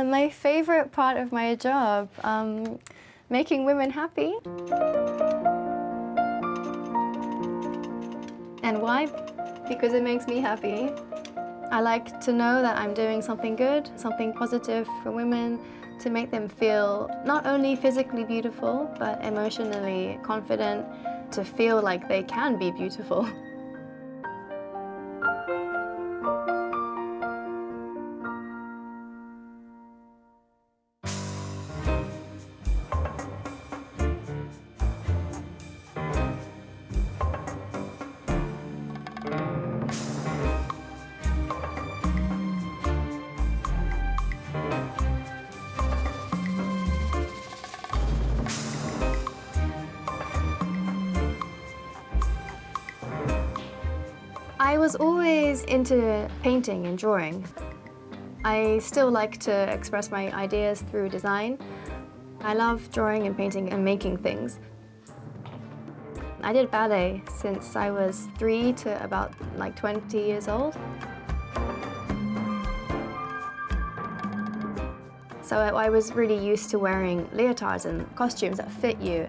My favorite part of my job, making women happy. And why? Because it makes me happy. I like to know that I'm doing something good, something positive for women, to make them feel not only physically beautiful, but emotionally confident, to feel like they can be beautiful. I was always into painting and drawing. I still like to express my ideas through design. I love drawing and painting and making things. I did ballet since I was 3 to about 20 years old. So I was really used to wearing leotards and costumes that fit you,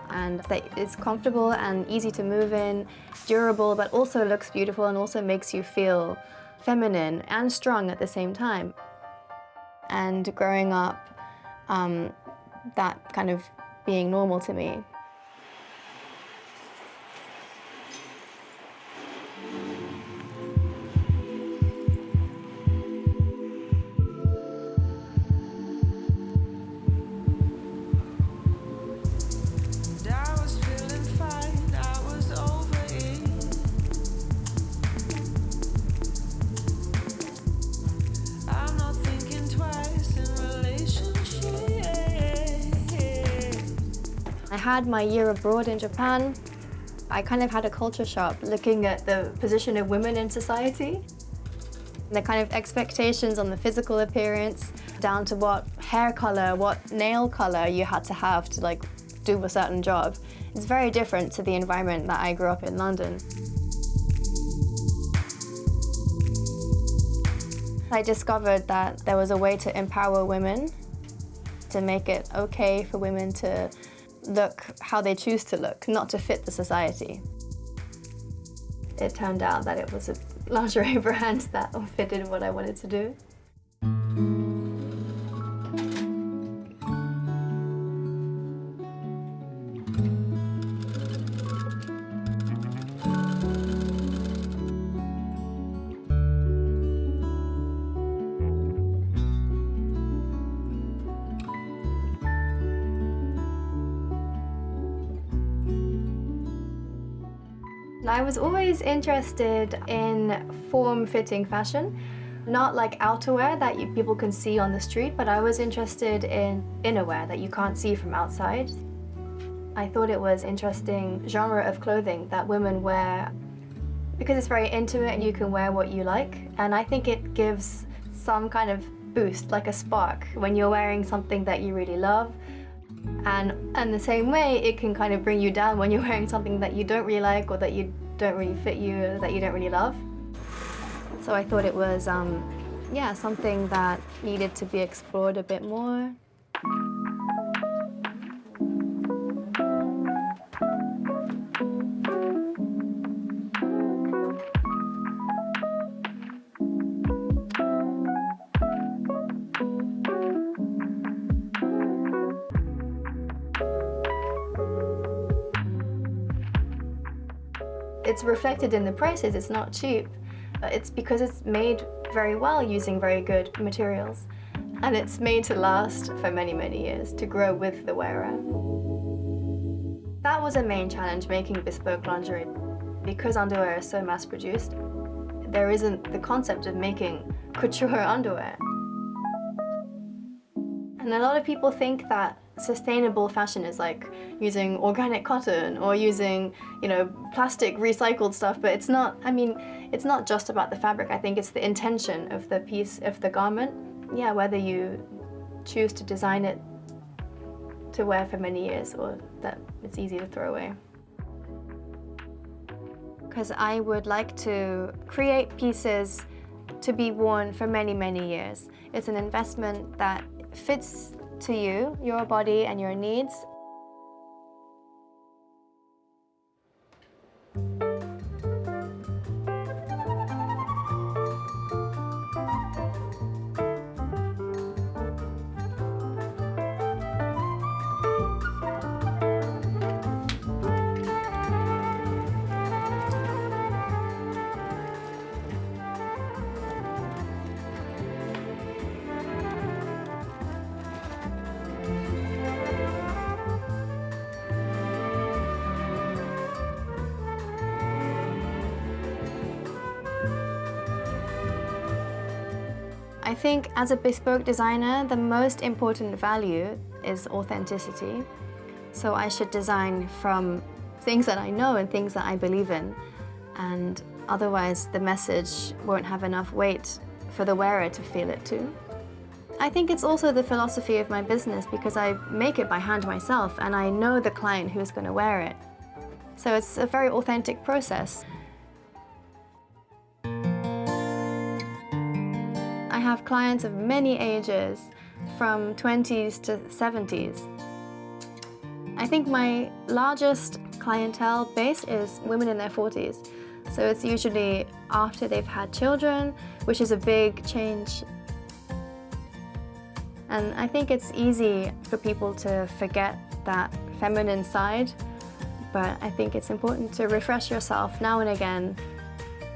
and that is comfortable and easy to move in, durable, but also looks beautiful and also makes you feel feminine and strong at the same time. And growing up, that kind of being normal to me. I had my year abroad in Japan. I kind of had a culture shock looking at the position of women in society. The kind of expectations on the physical appearance, down to what hair color, what nail color you had to have to do a certain job. It's very different to the environment that I grew up in London. I discovered that there was a way to empower women, to make it okay for women to look how they choose to look, not to fit the society. It turned out that it was a lingerie brand that fitted what I wanted to do. I was always interested in form-fitting fashion, not like outerwear that people can see on the street, but I was interested in innerwear that you can't see from outside. I thought it was interesting genre of clothing that women wear because it's very intimate and you can wear what you like, and I think it gives some kind of boost, like a spark, when you're wearing something that you really love. And the same way, it can kind of bring you down when you're wearing something that you don't really like or that you don't really fit you, or that you don't really love. So I thought it was, something that needed to be explored a bit more. It's reflected in the prices. It's not cheap. It's because it's made very well using very good materials. And it's made to last for many, many years, to grow with the wearer. That was a main challenge, making bespoke lingerie. Because underwear is so mass-produced, there isn't the concept of making couture underwear. And a lot of people think that sustainable fashion is like using organic cotton or using, plastic recycled stuff, but it's not. I mean, it's not just about the fabric. I think it's the intention of the piece, of the garment. Yeah, whether you choose to design it to wear for many years or that it's easy to throw away. Because I would like to create pieces to be worn for many, many years. It's an investment that fits to you, your body and your needs. I think as a bespoke designer, the most important value is authenticity. So I should design from things that I know and things that I believe in. And otherwise the message won't have enough weight for the wearer to feel it too. I think it's also the philosophy of my business because I make it by hand myself and I know the client who's going to wear it. So it's a very authentic process. I have clients of many ages, from 20s to 70s. I think my largest clientele base is women in their 40s. So it's usually after they've had children, which is a big change. And I think it's easy for people to forget that feminine side, but I think it's important to refresh yourself now and again.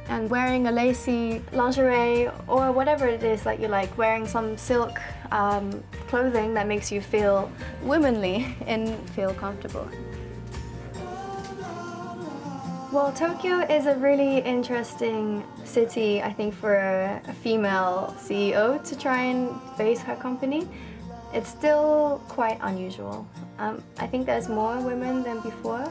And wearing a lacy lingerie or whatever it is that you like, wearing some silk clothing that makes you feel womanly and feel comfortable. Well, Tokyo is a really interesting city, I think, for a female CEO to try and base her company. It's still quite unusual. I think there's more women than before,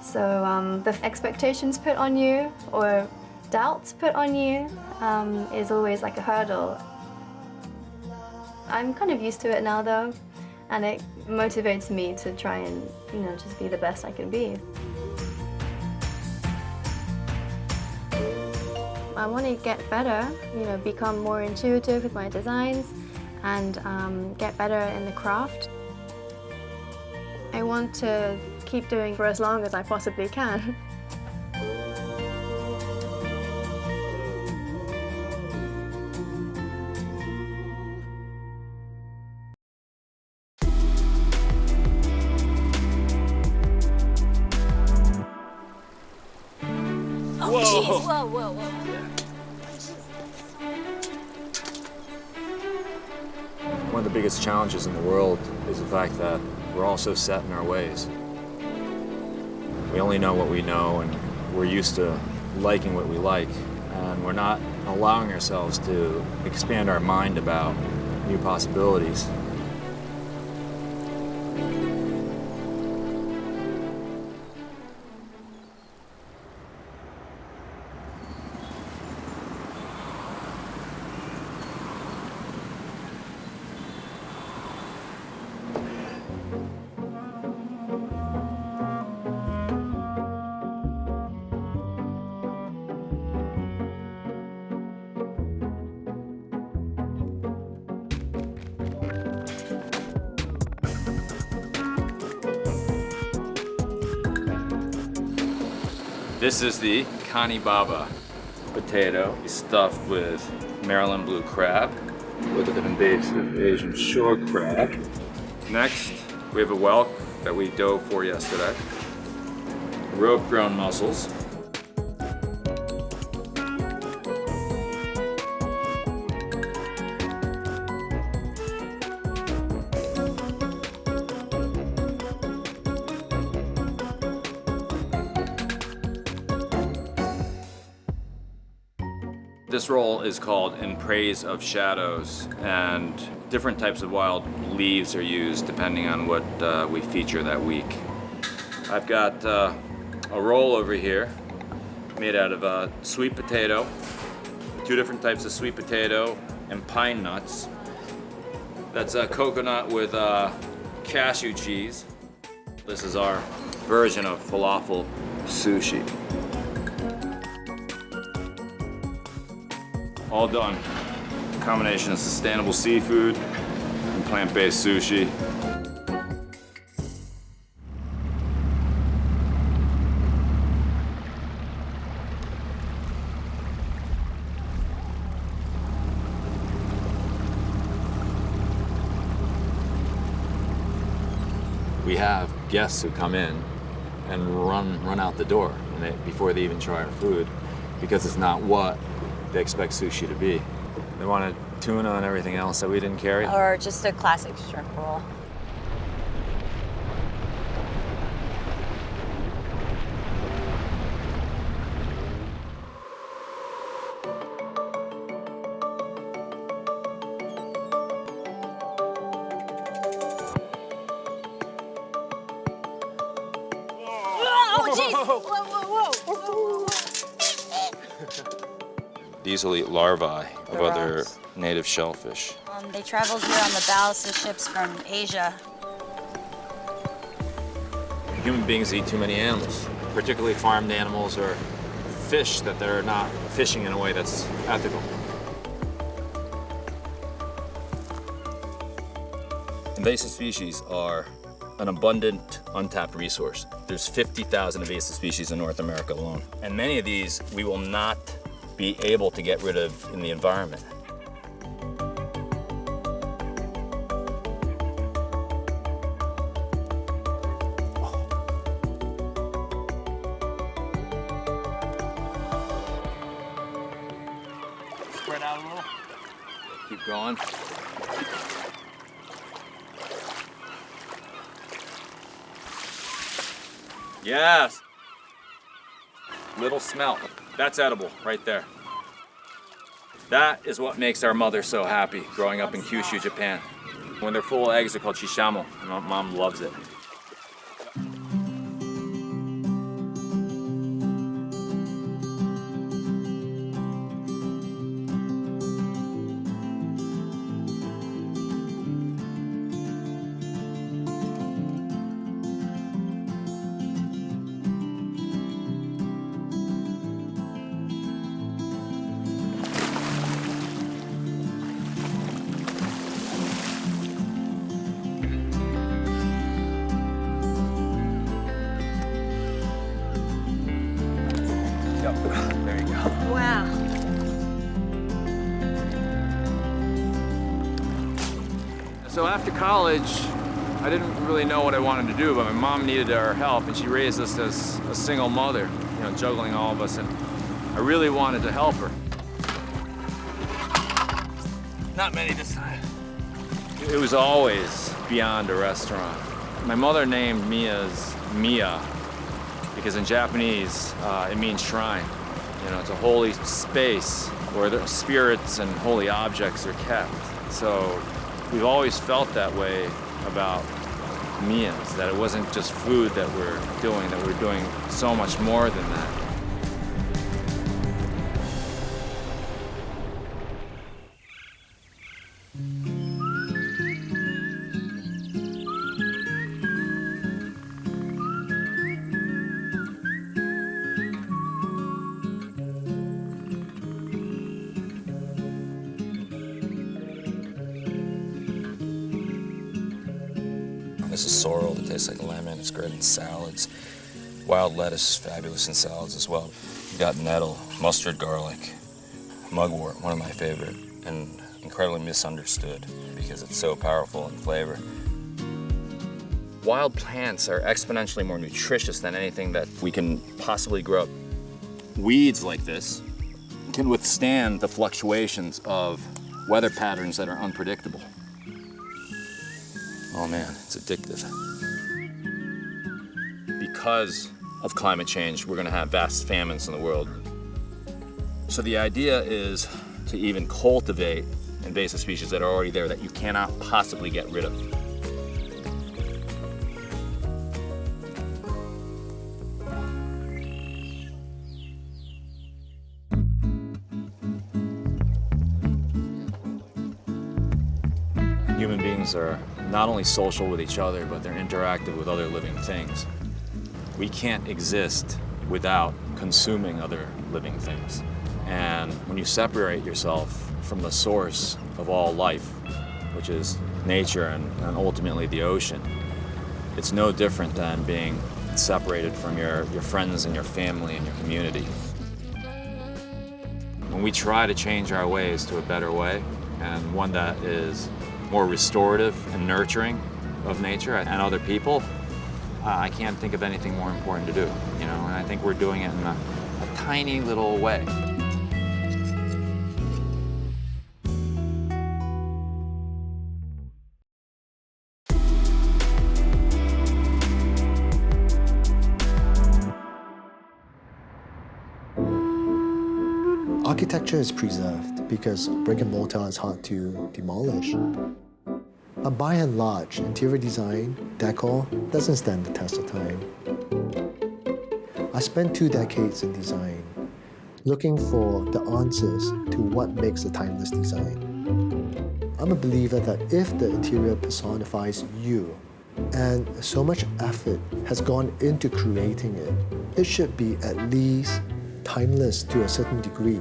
so the expectations put on you or doubts put on you is always like a hurdle. I'm kind of used to it now though, and it motivates me to try and, just be the best I can be. I want to get better, become more intuitive with my designs and get better in the craft. I want to keep doing for as long as I possibly can. Whoa, whoa. One of the biggest challenges in the world is the fact that we're all so set in our ways. We only know what we know, and we're used to liking what we like, and we're not allowing ourselves to expand our mind about new possibilities. This is the kanibaba potato stuffed with Maryland blue crab with an invasive Asian shore crab. Next, we have a whelk that we dove for yesterday, rope-grown mussels, This roll is called In Praise of Shadows, and different types of wild leaves are used depending on what we feature that week. I've got a roll over here made out of sweet potato, 2 different types of sweet potato, and pine nuts. That's a coconut with cashew cheese. This is our version of falafel sushi. all done. Combination of sustainable seafood and plant-based sushi. We have guests who come in and run out the door before they even try our food, because it's not what they expect sushi to be. They wanted tuna and everything else that we didn't carry. Or just a classic shrimp roll. Oh, jeez! Whoa. These will eat larvae of The other rats. native shellfish. They traveled here on the bows of ships from Asia. Human beings eat too many animals, particularly farmed animals or fish that they're not fishing in a way that's ethical. Invasive species are an abundant, untapped resource. There's 50,000 invasive species in North America alone. And many of these we will not be able to get rid of in the environment. Spread out a little. Keep going. Yes. Little smelt. That's edible right there. That is what makes our mother so happy growing up in Kyushu, Japan. When they're full of eggs, they're called shishamo. My mom loves it. There you go. Wow. So after college, I didn't really know what I wanted to do, but my mom needed our help, and she raised us as a single mother, juggling all of us, and I really wanted to help her. Not many this time. It was always beyond a restaurant. My mother named me as Mia, because in Japanese, it means shrine. It's a holy space where the spirits and holy objects are kept. So we've always felt that way about Mias, that it wasn't just food that we're doing so much more than that. This is sorrel that tastes like lemon. It's great in salads. Wild lettuce is fabulous in salads as well. You got nettle, mustard garlic, mugwort, one of my favorite, and incredibly misunderstood because it's so powerful in flavor. Wild plants are exponentially more nutritious than anything that we can possibly grow up. Weeds like this can withstand the fluctuations of weather patterns that are unpredictable. Oh man, it's addictive. Because of climate change, we're going to have vast famines in the world. So the idea is to even cultivate invasive species that are already there that you cannot possibly get rid of. Human beings are not only social with each other, but they're interactive with other living things. We can't exist without consuming other living things. And when you separate yourself from the source of all life, which is nature and ultimately the ocean, it's no different than being separated from your friends and your family and your community. When we try to change our ways to a better way, and one that is more restorative and nurturing of nature and other people, I can't think of anything more important to do, you know, and I think we're doing it in a tiny little way. Architecture is preserved because brick and mortar is hard to demolish. But by and large, interior design, decor, doesn't stand the test of time. I spent 2 decades in design, looking for the answers to what makes a timeless design. I'm a believer that if the interior personifies you, and so much effort has gone into creating it, it should be at least timeless to a certain degree.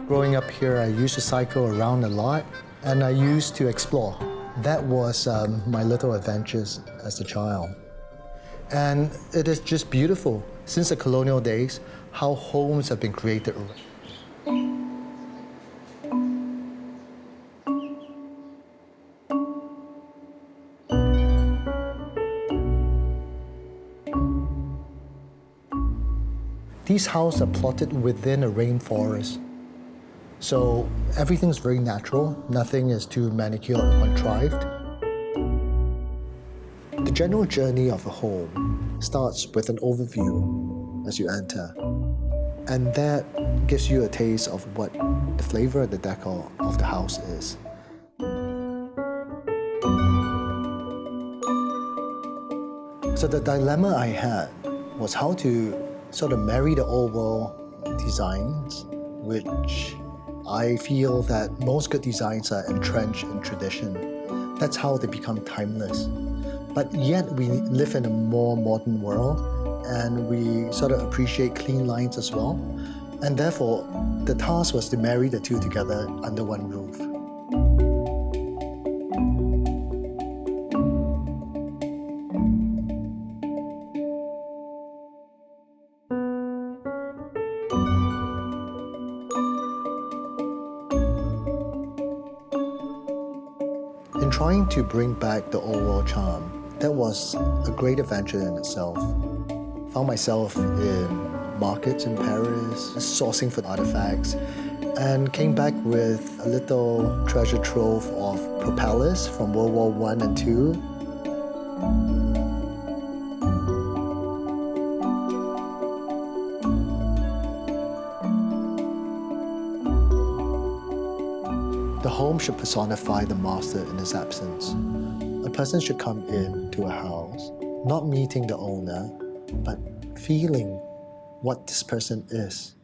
Growing up here, I used to cycle around a lot, and I used to explore. That was my little adventures as a child. And it is just beautiful, since the colonial days, how homes have been created. These houses are plotted within a rainforest. So everything's very natural, nothing is too manicured or contrived. The general journey of a home starts with an overview as you enter. And that gives you a taste of what the flavor of the decor of the house is. So the dilemma I had was how to sort of marry the old world designs, which I feel that most good designs are entrenched in tradition. That's how they become timeless. But yet we live in a more modern world, and we sort of appreciate clean lines as well. And therefore, the task was to marry the two together under one roof. In trying to bring back the old world charm, that was a great adventure in itself. Found myself in markets in Paris, sourcing for artifacts, and came back with a little treasure trove of propellers from World War I and II. The home should personify the master in his absence. A person should come in to a house, not meeting the owner, but feeling what this person is.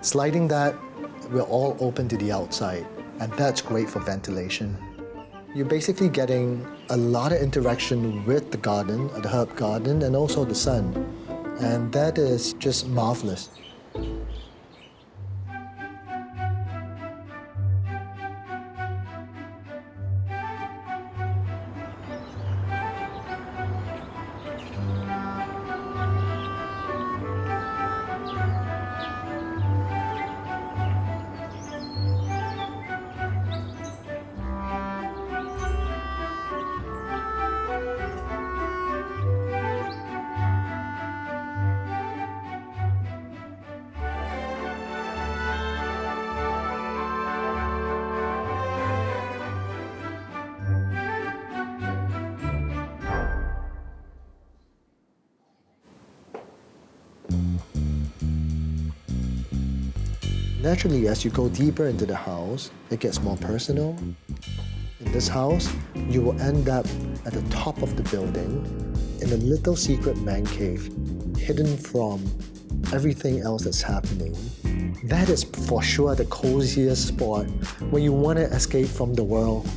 Sliding that, we're all open to the outside, and that's great for ventilation. You're basically getting a lot of interaction with the garden, the herb garden, and also the sun. And that is just marvelous. Naturally, as you go deeper into the house, it gets more personal. In this house, you will end up at the top of the building in a little secret man cave, hidden from everything else that's happening. That is for sure the coziest spot where you want to escape from the world.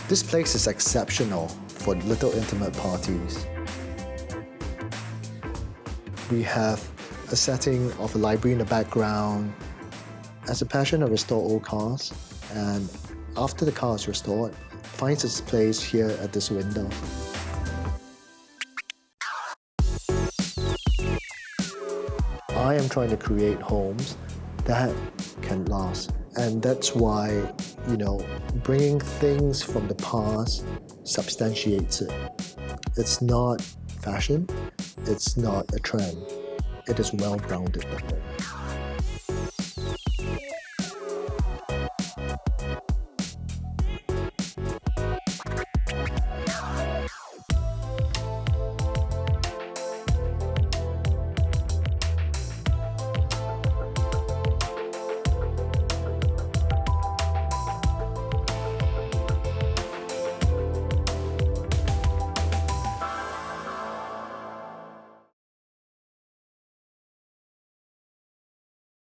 This place is exceptional for little intimate parties. We have a setting of a library in the background. As a passion to restore old cars, and after the car is restored, finds its place here at this window. I am trying to create homes that can last. And that's why, bringing things from the past substantiates it. It's not fashion, it's not a trend. It is well-grounded.